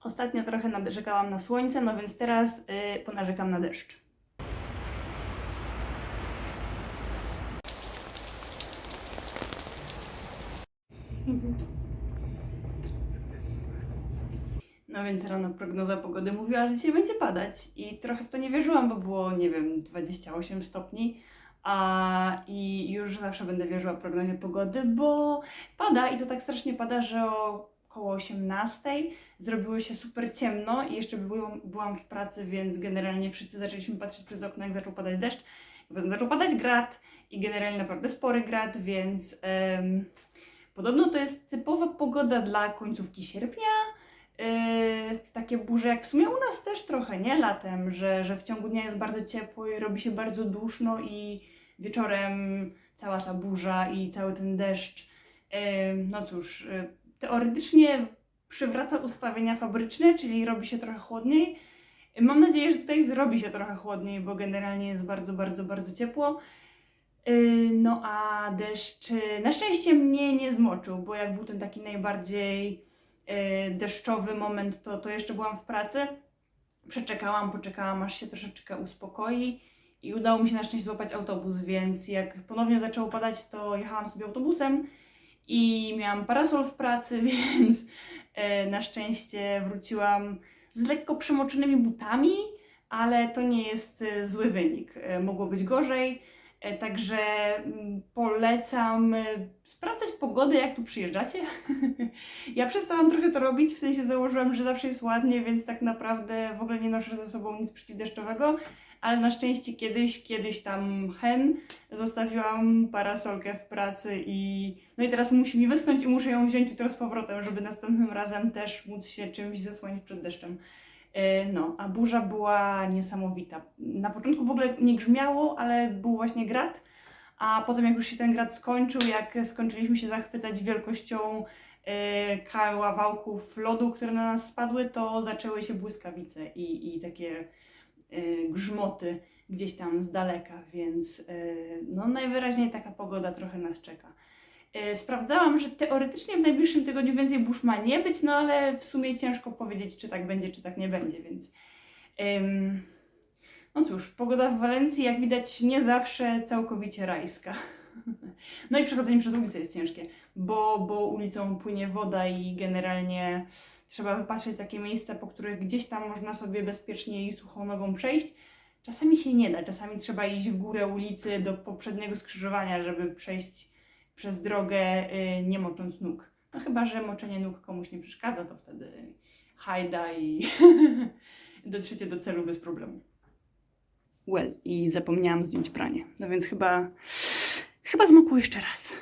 Ostatnio trochę narzekałam na słońce, no więc teraz ponarzekam na deszcz. No więc rano prognoza pogody mówiła, że dzisiaj będzie padać i trochę w to nie wierzyłam, bo było, nie wiem, 28 stopni, i już zawsze będę wierzyła prognozie pogody, bo pada i to tak strasznie pada, że około 18 zrobiło się super ciemno i jeszcze byłam w pracy, więc generalnie wszyscy zaczęliśmy patrzeć przez okno, jak zaczął padać deszcz, i potem zaczął padać grad i generalnie naprawdę spory grad, więc podobno to jest typowa pogoda dla końcówki sierpnia. Takie burze, jak w sumie u nas też trochę, nie? Latem, że w ciągu dnia jest bardzo ciepło i robi się bardzo duszno i wieczorem cała ta burza i cały ten deszcz, no cóż, teoretycznie przywraca ustawienia fabryczne, czyli robi się trochę chłodniej. Mam nadzieję, że tutaj zrobi się trochę chłodniej, bo generalnie jest bardzo, bardzo, bardzo ciepło. No a deszcz na szczęście mnie nie zmoczył, bo jak był ten taki najbardziej deszczowy moment, to jeszcze byłam w pracy. Poczekałam, aż się troszeczkę uspokoi i udało mi się na szczęście złapać autobus, więc jak ponownie zaczęło padać, to jechałam sobie autobusem i miałam parasol w pracy, więc na szczęście wróciłam z lekko przemoczonymi butami, ale to nie jest zły wynik. Mogło być gorzej. Także polecam sprawdzać pogodę, jak tu przyjeżdżacie. Ja przestałam trochę to robić, w sensie założyłam, że zawsze jest ładnie, więc tak naprawdę w ogóle nie noszę ze sobą nic przeciwdeszczowego, ale na szczęście kiedyś tam zostawiłam parasolkę w pracy no i teraz musi mi wysnąć i muszę ją wziąć jutro z powrotem, żeby następnym razem też móc się czymś zasłonić przed deszczem. No, a burza była niesamowita. Na początku w ogóle nie grzmiało, ale był właśnie grad, a potem jak już się ten grad skończył, jak skończyliśmy się zachwycać wielkością kawałków lodu, które na nas spadły, to zaczęły się błyskawice i takie grzmoty gdzieś tam z daleka, więc no najwyraźniej taka pogoda trochę nas czeka. Sprawdzałam, że teoretycznie w najbliższym tygodniu więcej burz ma nie być, no ale w sumie ciężko powiedzieć, czy tak będzie, czy tak nie będzie, więc no cóż, pogoda w Walencji, jak widać, nie zawsze całkowicie rajska. No i przechodzenie przez ulicę jest ciężkie, bo ulicą płynie woda i generalnie trzeba wypatrzeć takie miejsca, po których gdzieś tam można sobie bezpiecznie i suchą nogą przejść. Czasami się nie da, czasami trzeba iść w górę ulicy do poprzedniego skrzyżowania, żeby przejść przez drogę, nie mocząc nóg. No chyba, że moczenie nóg komuś nie przeszkadza, to wtedy hajda i dotrzecie do celu bez problemu. I zapomniałam zdjąć pranie. No więc chyba zmokło jeszcze raz.